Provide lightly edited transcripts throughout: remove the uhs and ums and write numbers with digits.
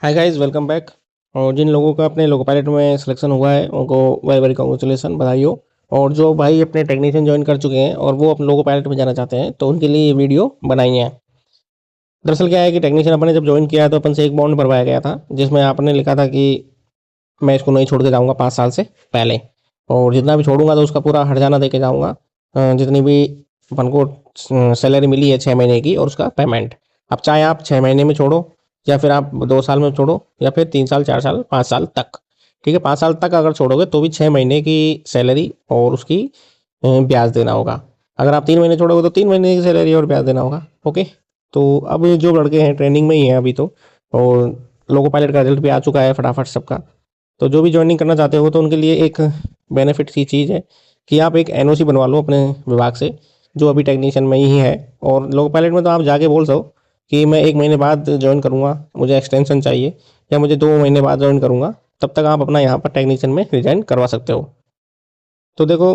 Hi guys, welcome back. और जिन लोगों का अपने लोको पायलट में सिलेक्शन हुआ है उनको वेरी वेरी कॉन्ग्रेचुलेसन, बधाई हो। और जो भाई अपने टेक्नीशियन ज्वाइन कर चुके हैं और वो अपने लोको पायलट में जाना चाहते हैं तो उनके लिए ये वीडियो बनाई है। दरअसल क्या है कि टेक्नीशियन अपने जब ज्वाइन किया तो अपन से एक बॉन्ड भरवाया गया था जिसमें आपने लिखा था कि मैं इसको नहीं छोड़ के जाऊंगा 5 साल से पहले, और जितना भी छोड़ूंगा तो उसका पूरा हर्जाना दे के जाऊंगा। जितनी भी अपन को सैलरी मिली है 6 महीने की और उसका पेमेंट। अब चाहे आप 6 महीने में छोड़ो या फिर आप 2 साल में छोड़ो या फिर 3 साल, 4 साल, 5 साल तक। ठीक है, 5 साल तक अगर छोड़ोगे तो भी 6 महीने की सैलरी और उसकी ब्याज देना होगा। अगर आप 3 महीने छोड़ोगे तो 3 महीने की सैलरी और ब्याज देना होगा। ओके। तो अब जो लड़के हैं ट्रेनिंग में ही हैं अभी तो, और लोको पायलट का रिजल्ट भी आ चुका है फटाफट सबका। तो जो भी ज्वाइनिंग करना चाहते हो तो उनके लिए एक बेनिफिट की चीज़ है कि आप एक एनओसी बनवा लो अपने विभाग से, जो अभी टेक्नीशियन में ही है। और लोको पायलट में तो आप जाके बोल सको कि मैं 1 महीने बाद ज्वाइन करूँगा, मुझे एक्सटेंशन चाहिए, या मुझे 2 महीने बाद ज्वाइन करूँगा। तब तक आप अपना यहाँ पर टेक्नीशियन में रिजाइन करवा सकते हो। तो देखो,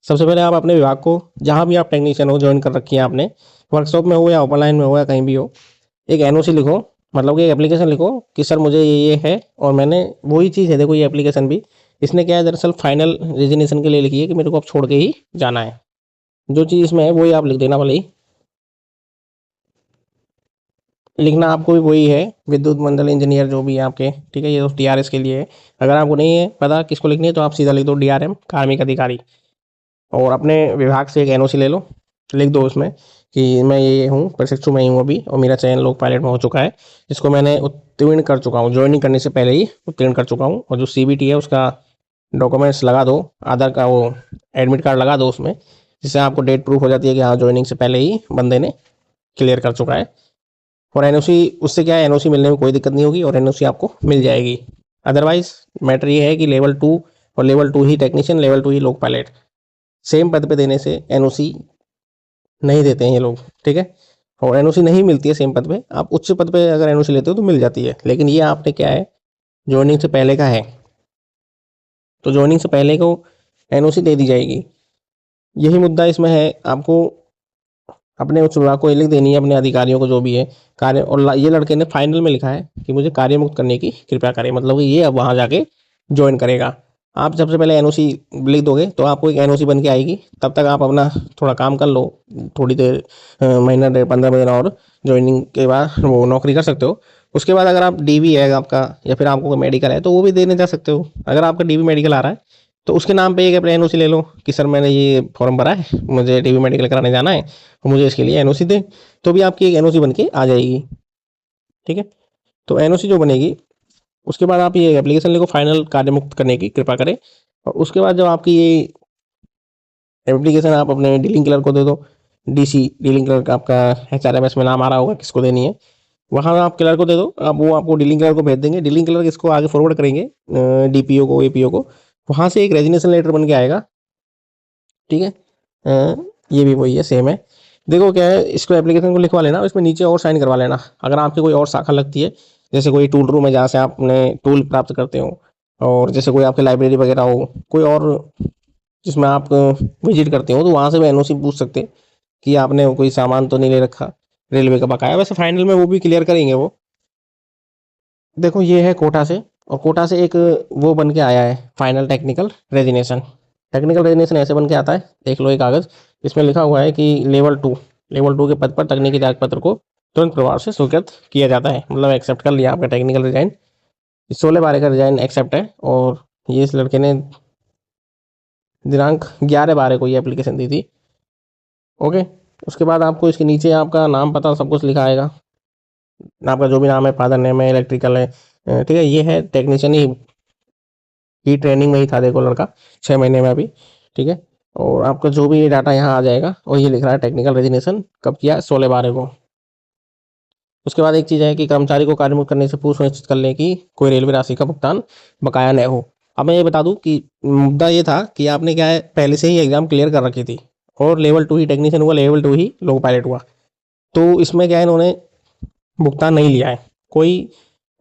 सबसे पहले आप अपने विभाग को, जहाँ भी आप टेक्नीशियन हो ज्वाइन कर रखी है आपने, वर्कशॉप में हो या ओपन में हो या कहीं भी हो, एक एनओसी लिखो। मतलब कि एक एप्लीकेशन लिखो कि सर मुझे ये है, और मैंने वही चीज़ है। देखो ये एप्लीकेशन भी इसने क्या है, दरअसल फाइनल रेजिग्नेशन के लिए लिखी है कि मेरे को अब छोड़ के ही जाना है। जो चीज़ इसमें है वही आप लिख देना, भले ही लिखना आपको भी वही है, विद्युत मंडल इंजीनियर जो भी है आपके। ठीक है, ये तो टीआरएस के लिए है। अगर आपको नहीं है पता किसको लिखनी है तो आप सीधा लिख दो डीआरएम, कार्मिक अधिकारी। और अपने विभाग से एक एनओसी ले लो, लिख दो उसमें कि मैं ये हूँ, प्रशिक्षु में ही हूँ अभी, और मेरा चयन लोक पायलट में हो चुका है, जिसको मैंने उत्तीर्ण कर चुका हूँ, ज्वाइनिंग करने से पहले ही उत्तीर्ण कर चुका हूँ। और जो सीबीटी है उसका डॉक्यूमेंट्स लगा दो, आधार का वो एडमिट कार्ड लगा दो उसमें, जिससे आपको डेट प्रूफ हो जाती है कि हाँ ज्वाइनिंग से पहले ही बंदे ने क्लियर कर चुका है। और एनओसी, उससे क्या है, एनओसी मिलने में कोई दिक्कत नहीं होगी और एनओसी आपको मिल जाएगी। अदरवाइज मैटर ये है कि लेवल 2 और लेवल 2 ही टेक्नीशियन, लेवल 2 ही लोक पायलट, सेम पद पे देने से एनओसी नहीं देते हैं ये लोग। ठीक है, और एनओसी नहीं मिलती है सेम पद पे। आप उच्च पद पे अगर एनओसी लेते हो तो मिल जाती है, लेकिन ये आपने क्या है, ज्वाइनिंग से पहले का है, तो ज्वाइनिंग से पहले को एनओसी दे दी जाएगी। यही मुद्दा इसमें है। आपको अपने उच्च विभाग को ये लिख देनी है, अपने अधिकारियों को जो भी है कार्य। और ये लड़के ने फाइनल में लिखा है कि मुझे कार्य मुक्त करने की कृपया करें, मतलब कि ये अब वहाँ जाके ज्वाइन करेगा। आप सबसे पहले एनओसी लिख दोगे तो आपको एक एनओसी बन के आएगी। तब तक आप अपना थोड़ा काम कर लो, थोड़ी देर, महीना डेढ़ 15 दिन और ज्वाइनिंग के बाद वो नौकरी कर सकते हो। उसके बाद अगर आप डीवी है आपका या फिर आपको कोई मेडिकल है तो वो भी देने जा सकते हो। अगर आपका डीवी मेडिकल आ रहा है तो उसके नाम पे एक अपना एनओसी ले लो कि सर मैंने ये फॉर्म भरा है, मुझे डीवी मेडिकल कराने जाना है और मुझे इसके लिए एनओसी दें। तो भी आपकी एक एनओसी बन के आ जाएगी। ठीक है, तो एनओसी जो बनेगी उसके बाद आप ये एप्लीकेशन लिखो, फाइनल कार्य मुक्त करने की कृपा करें। और उसके बाद जब आपकी ये एप्लीकेशन आप अपने डीलिंग क्लर्क को दे दो, डीसी डीलिंग क्लर्क आपका एचआरएमएस में नाम आ रहा होगा किसको देनी है, वहाँ आप क्लर्क को दे दो। अब वो आपको डीलिंग क्लर्क को भेज देंगे, डीलिंग क्लर्क इसको आगे फॉरवर्ड करेंगे डीपीओ को, एपीओ को। वहाँ से एक रेजिग्नेशन लेटर बन के आएगा। ठीक है, ये भी वही है, सेम है। देखो क्या है, इसको एप्लीकेशन को लिखवा लेना, इसमें नीचे और साइन करवा लेना। अगर आपकी कोई और शाखा लगती है, जैसे कोई टूल रूम है जहाँ से आप अपने टूल प्राप्त करते हो, और जैसे कोई आपकी लाइब्रेरी वगैरह हो, कोई और जिसमें आप विजिट करते हो, तो वहाँ से भी एनओसी पूछ सकते हैं कि आपने कोई सामान तो नहीं ले रखा रेलवे का बकाया। वैसे फाइनल में वो भी क्लियर करेंगे वो। देखो ये है कोटा से, और कोटा से एक वो बन के आया है final technical resignation. Technical resignation ऐसे बन के आता है, देख लो ये कागज़, इसमें लिखा हुआ है कि लेवल 2 के पद पर तकनीकी जांच पत्र को तुरंत प्रभाव से स्वीकृत किया जाता है। मतलब एक्सेप्ट कर लिया आपका टेक्निकल रिजाइन। 16/12 का रिजाइन एक्सेप्ट है। और ये इस लड़के ने दिनांक 11/12 को ये एप्लीकेशन दी थी। ओके, उसके बाद आपको इसके नीचे आपका नाम पता सब कुछ लिखा आएगा, आपका जो भी नाम है, फादर नेम है, इलेक्ट्रिकल है। ठीक है, ये है टेक्नीशियन ही ट्रेनिंग में ही था, देखो लड़का 6 महीने में अभी। ठीक है, और आपका जो भी डाटा यहाँ आ जाएगा, और ये लिख रहा है टेक्निकल रेजिग्नेशन कब किया, 16/12 को। उसके बाद एक चीज़ है कि कर्मचारी को कार्यमुक्त करने से पूर्व सुनिश्चित कर लें कि कोई रेलवे राशि का भुगतान बकाया न हो। अब मैं ये बता दूं कि मुद्दा ये था कि आपने क्या है, पहले से ही एग्जाम क्लियर कर रखी थी, और लेवल 2 ही टेक्नीशियन हुआ, लेवल 2 ही लोको पायलट हुआ। तो इसमें क्या है, इन्होंने भुगतान नहीं लिया है कोई।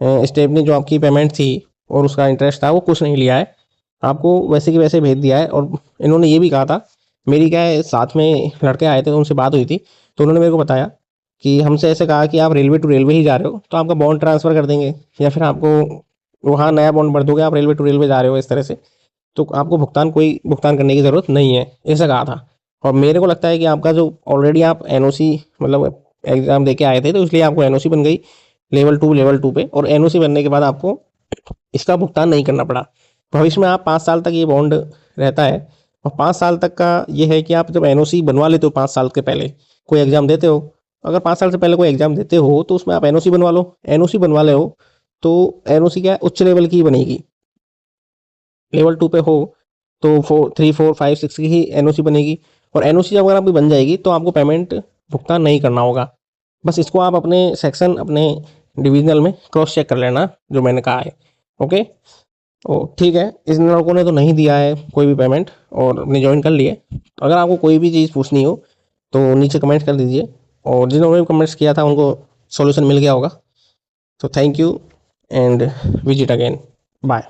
स्टेपनी जो आपकी पेमेंट थी और उसका इंटरेस्ट था वो कुछ नहीं लिया है, आपको वैसे की वैसे भेज दिया है। और इन्होंने ये भी कहा था, मेरी क्या है, साथ में लड़के आए थे तो उनसे बात हुई थी, तो उन्होंने मेरे को बताया कि हमसे ऐसे कहा कि आप रेलवे टू रेलवे ही जा रहे हो तो आपका बॉन्ड ट्रांसफ़र कर देंगे, या फिर आपको वहाँ नया बॉन्ड भर दोगे, आप रेलवे टू रेलवे जा रहे हो इस तरह से, तो आपको भुगतान करने की ज़रूरत नहीं है, ऐसा कहा था। और मेरे को लगता है कि आपका जो ऑलरेडी आप एनओसी मतलब एग्ज़ाम दे के आए थे, तो इसलिए आपको एनओसी बन गई लेवल टू पे, और एनओसी बनने के बाद आपको इसका भुगतान नहीं करना पड़ा। भविष्य में आप 5 साल तक ये बॉन्ड रहता है, और 5 साल तक का ये है कि आप जब एनओसी बनवा लेते हो 5 साल के पहले कोई एग्ज़ाम देते हो, अगर 5 साल से पहले कोई एग्ज़ाम देते हो तो उसमें आप एनओसी बनवा लो। एनओसी बनवा ले हो तो एनओसी क्या है, उच्च लेवल की बनेगी। लेवल 2 पे हो तो 3 4 5 6 की ही एनओसी बनेगी, और एनओसी अगर आपकी बन जाएगी तो आपको पेमेंट भुगतान नहीं करना होगा। बस इसको आप अपने सेक्शन अपने डिविजनल में क्रॉस चेक कर लेना जो मैंने कहा है। ओके, ओ ठीक है, इन लड़कों ने तो नहीं दिया है कोई भी पेमेंट और अपने ज्वाइन कर लिए। अगर आपको कोई भी चीज़ पूछनी हो तो नीचे कमेंट कर दीजिए, और जिन्होंने भी कमेंट्स किया था उनको सॉल्यूशन मिल गया होगा। तो thank you and visit again, bye.